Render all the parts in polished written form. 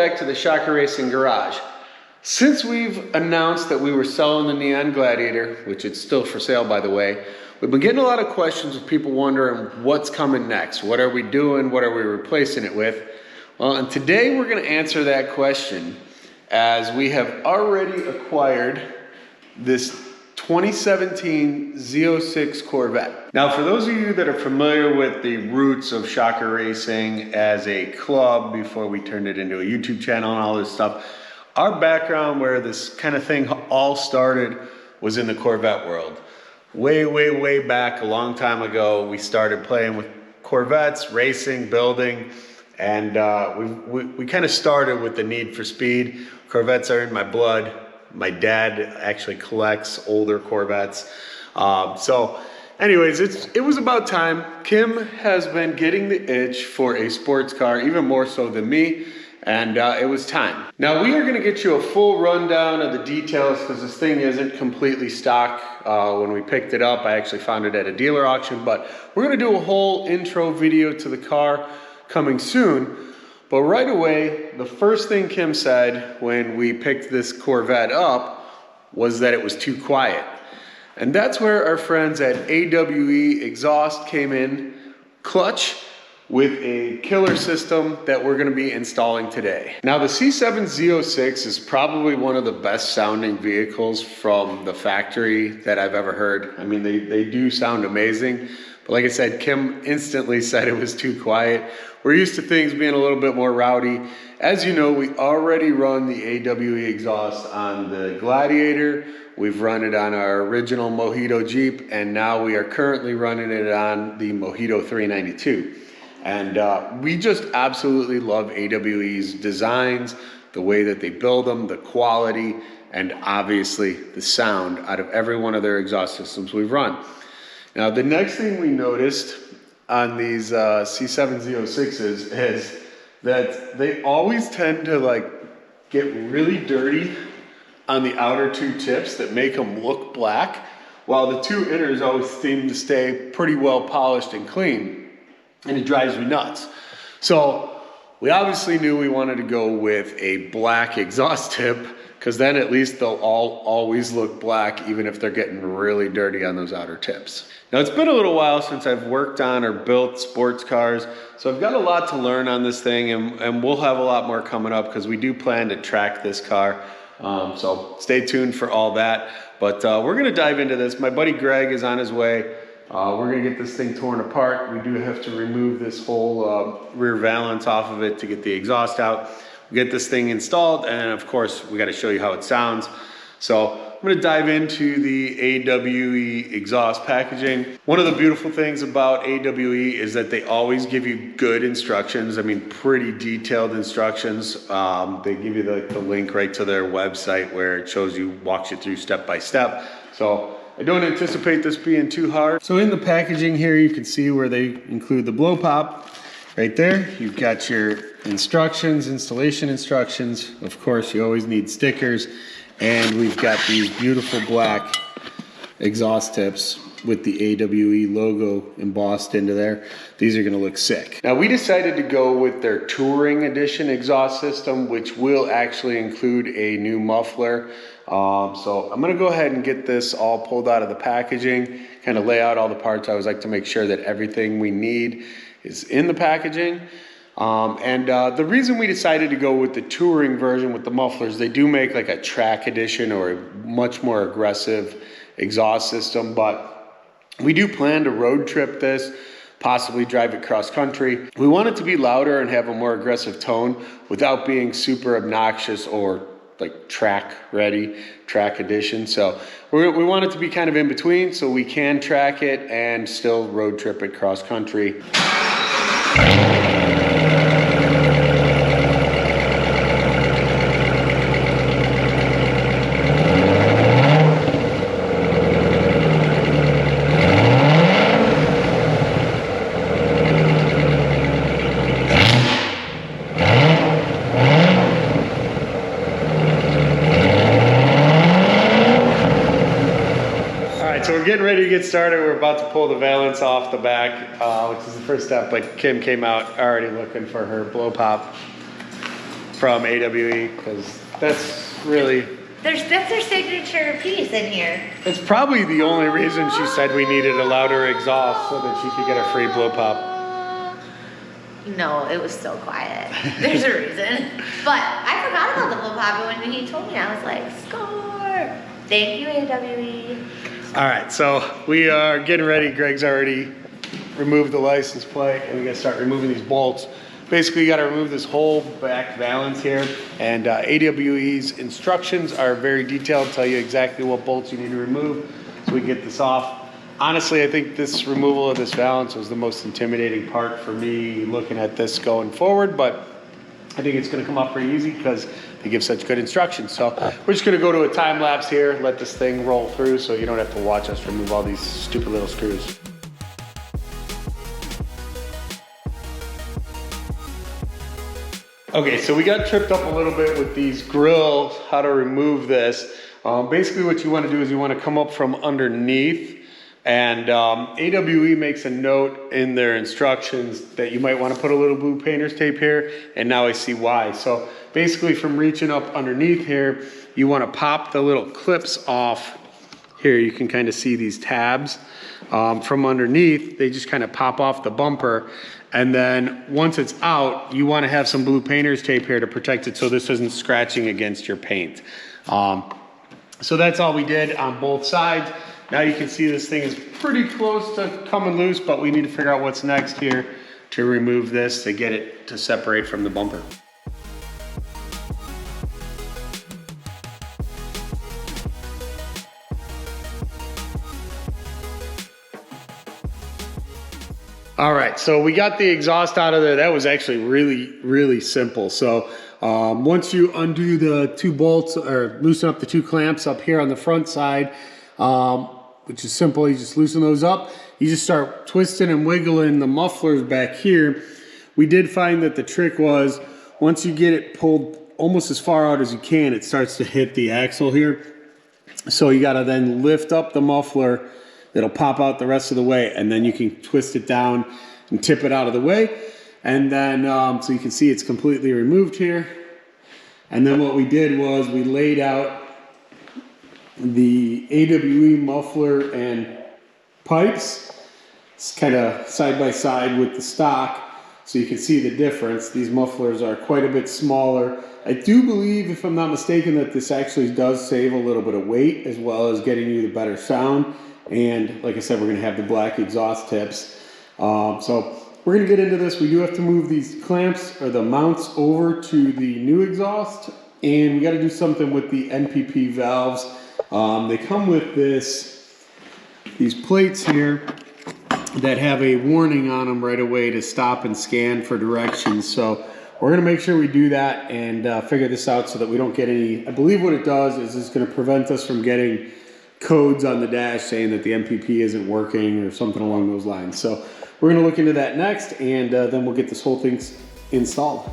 back to the ShockerRacing garage. Since we've announced that we were selling the Neon Gladiator, which it's still for sale by the way, we've been getting a lot of questions of people wondering what's coming next. What are we doing? What are we replacing it with? Well, and today we're going to answer that question, as we have already acquired this 2017 Z06 Corvette. Now, for those of you that are familiar with the roots of ShockerRacing as a club before we turned it into a YouTube channel and all this stuff, our background where this kind of thing all started was in the Corvette world. Way back, a long time ago, we started playing with Corvettes, racing, building, and we kind of started with the need for speed. Corvettes are in my blood. My dad actually collects older Corvettes. So anyways, it was about time. Kim has been getting the itch for a sports car, even more so than me, and it was time. Now we are gonna get you a full rundown of the details because this thing isn't completely stock. When we picked it up, I actually found it at a dealer auction, but we're gonna do a whole intro video to the car coming soon. But right away, the first thing Kim said when we picked this Corvette up was that it was too quiet. And that's where our friends at AWE Exhaust came in clutch with a killer system that we're gonna be installing today. Now the C7 Z06 is probably one of the best sounding vehicles from the factory that I've ever heard. I mean, they do sound amazing. But like I said, Kim instantly said it was too quiet. We're used to things being a little bit more rowdy. As you know, we already run the AWE exhaust on the Gladiator. We've run it on our original Mojito Jeep, and now we are currently running it on the Mojito 392. And we just absolutely love AWE's designs, the way that they build them, the quality, and obviously the sound out of every one of their exhaust systems we've run. Now, the next thing we noticed on these C7 Z06s is that they always tend to like get really dirty on the outer two tips that make them look black, while the two inners always seem to stay pretty well polished and clean, and it drives me nuts. So we obviously knew we wanted to go with a black exhaust tip, because then at least they'll all always look black, even if they're getting really dirty on those outer tips. Now, it's been a little while since I've worked on or built sports cars, so I've got a lot to learn on this thing, and we'll have a lot more coming up because we do plan to track this car. So stay tuned for all that. But we're gonna dive into this. My buddy Greg is on his way. We're gonna get this thing torn apart. We do have to remove this whole rear valance off of it to get the exhaust out. We'll get this thing installed, and then of course, we gotta show you how it sounds. So I'm gonna dive into the AWE exhaust packaging. One of the beautiful things about AWE is that they always give you good instructions. I mean, pretty detailed instructions. They give you the link right to their website where it shows you, walks you through step by step. So I don't anticipate this being too hard. So in the packaging here, you can see where they include the blow pop. Right there, you've got your instructions, installation instructions. Of course, you always need stickers. And we've got these beautiful black exhaust tips with the AWE logo embossed into there. These are gonna look sick. Now, we decided to go with their Touring Edition exhaust system, which will actually include a new muffler. So I'm gonna go ahead and get this all pulled out of the packaging, kind of lay out all the parts. I always like to make sure that everything we need is in the packaging. The reason we decided to go with the touring version with the mufflers, they do make like a track edition or a much more aggressive exhaust system, but we do plan to road trip this, possibly drive it cross country. We want it to be louder and have a more aggressive tone without being super obnoxious or like track ready, track edition. So we want it to be kind of in between so we can track it and still road trip it cross country. So we're getting ready to get started. We're about to pull the valance off the back, which is the first step, but Kim came out already looking for her blow pop. from AWE, because that's really... That's their signature piece in here. It's probably the only reason she said we needed a louder exhaust so that she could get a free blow pop. No, it was so quiet. There's a reason. But I forgot about the blow pop, and when he told me, I was like, score! Thank you, AWE. All right, so we are getting ready. Greg's already removed the license plate, and we gotta start removing these bolts. Basically, you gotta remove this whole back valance here, and AWE's instructions are very detailed, tell you exactly what bolts you need to remove so we can get this off. Honestly, I think this removal of this valance was the most intimidating part for me looking at this going forward, but I think it's gonna come off pretty easy because they give such good instructions. So we're just gonna go to a time lapse here, let this thing roll through so you don't have to watch us remove all these stupid little screws. Okay, so we got tripped up a little bit with these grills, how to remove this. Basically what you want to do is you want to come up from underneath, and AWE makes a note in their instructions that you might want to put a little blue painter's tape here, and now I see why. So basically from reaching up underneath here, you want to pop the little clips off. Here you can kind of see these tabs. From underneath, they just kind of pop off the bumper. And then once it's out, you want to have some blue painter's tape here to protect it so this isn't scratching against your paint. So that's all we did on both sides. Now you can see this thing is pretty close to coming loose, but we need to figure out what's next here to remove this to get it to separate from the bumper. All right, so we got the exhaust out of there. That was actually really simple. So once you undo the two bolts or loosen up the two clamps up here on the front side, which is simple, you just loosen those up. You just start twisting and wiggling the mufflers back here. We did find that the trick was once you get it pulled almost as far out as you can, it starts to hit the axle here. So you gotta then lift up the muffler. It'll pop out the rest of the way, and then you can twist it down and tip it out of the way. And then, so you can see it's completely removed here. And then what we did was we laid out the AWE muffler and pipes. It's kind of side by side with the stock, so you can see the difference. These mufflers are quite a bit smaller. I do believe, if I'm not mistaken, that this actually does save a little bit of weight as well as getting you the better sound. And like I said, we're gonna have the black exhaust tips. So we're gonna get into this. We do have to move these clamps or the mounts over to the new exhaust, and we gotta do something with the NPP valves. They come with these plates here that have a warning on them right away to stop and scan for directions. So we're gonna make sure we do that and figure this out so that we don't get any, I believe what it does is it's gonna prevent us from getting codes on the dash saying that the MPP isn't working or something along those lines. So we're gonna look into that next, and then we'll get this whole thing installed.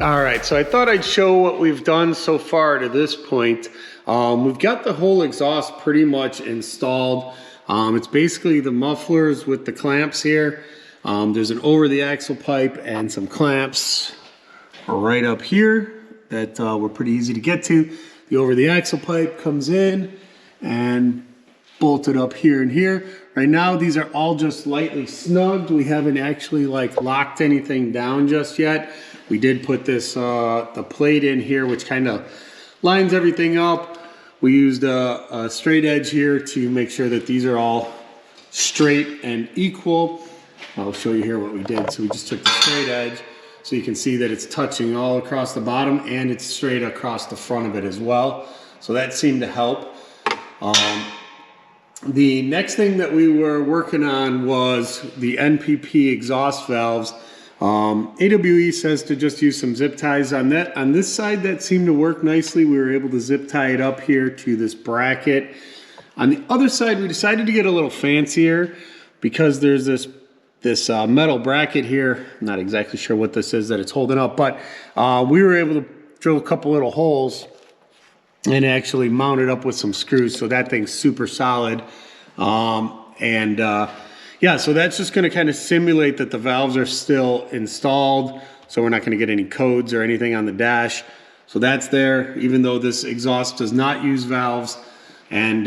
All right, so I thought I'd show what we've done so far to this point. We've got the whole exhaust pretty much installed. It's basically the mufflers with the clamps here. There's an over the axle pipe and some clamps right up here that were pretty easy to get to. The over the axle pipe comes in and bolted up here and here. Right now, these are all just lightly snugged. We haven't actually locked anything down just yet. We did put this the plate in here, which kind of lines everything up. We used a straight edge here to make sure that these are all straight and equal. I'll show you here what we did. So we just took the straight edge, so you can see that it's touching all across the bottom and it's straight across the front of it as well. So that seemed to help. The next thing that we were working on was the NPP exhaust valves. AWE says to just use some zip ties on that. On this side, that seemed to work nicely. We were able to zip tie it up here to this bracket. On the other side, we decided to get a little fancier because there's this metal bracket here. I'm not exactly sure what this is that it's holding up, but we were able drill a couple little holes and actually mount it up with some screws. So that thing's super solid. Yeah, so that's just gonna kind of simulate that the valves are still installed. So we're not gonna get any codes or anything on the dash. So that's there, even though this exhaust does not use valves. And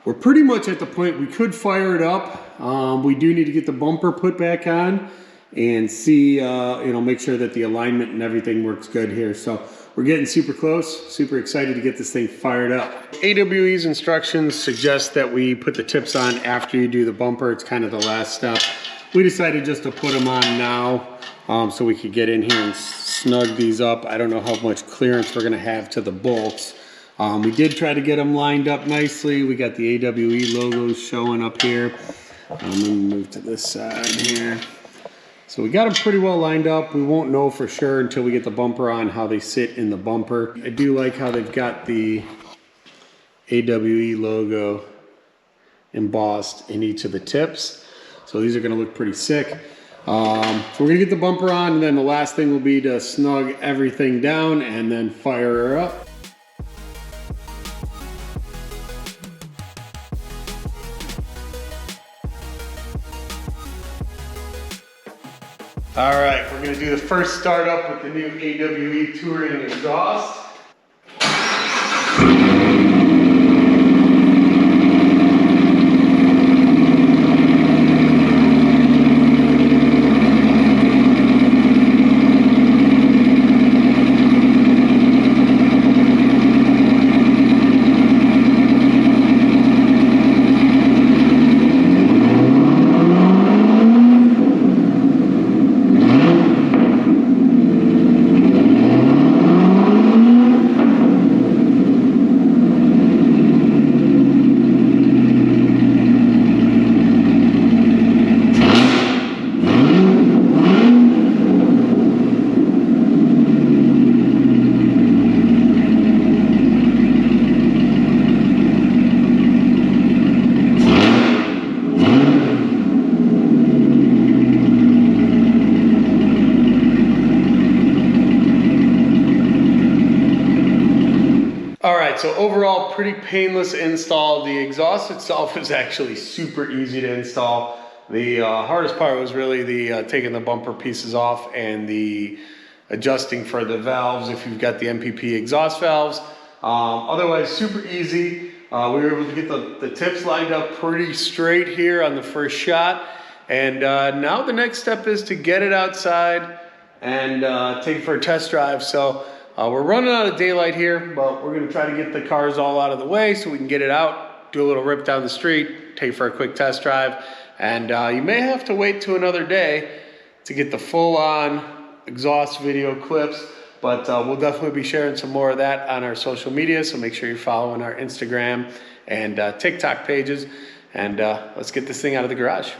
we're pretty much at the point we could fire it up. We do need to get the bumper put back on and see, you know, make sure that the alignment and everything works good here. So we're getting super close, super excited to get this thing fired up. AWE's instructions suggest that we put the tips on after you do the bumper. It's kind of the last step. We decided just to put them on now so we could get in here and snug these up. I don't know how much clearance we're gonna have to the bolts. We did try to get them lined up nicely. We got the AWE logos showing up here. I'm gonna move to this side here. So we got them pretty well lined up. We won't know for sure until we get the bumper on how they sit in the bumper. I do like how they've got the AWE logo embossed in each of the tips. So these are gonna look pretty sick. So we're gonna get the bumper on, and then the last thing will be to snug everything down and then fire her up. All right, we're gonna do the first startup with the new AWE Touring exhaust. So overall, pretty painless install. The exhaust itself is actually super easy to install. The hardest part was really the taking the bumper pieces off and the adjusting for the valves if you've got the MPP exhaust valves. Otherwise, super easy. We were able to get the tips lined up pretty straight here on the first shot. And now the next step is to get it outside and take it for a test drive. So we're running out of daylight here, but we're gonna try to get the cars all out of the way so we can get it out, do a little rip down the street, take for a quick test drive. And you may have to wait to another day to get the full-on exhaust video clips, but we'll definitely be sharing some more of that on our social media, so make sure you're following our Instagram and TikTok pages, and let's get this thing out of the garage.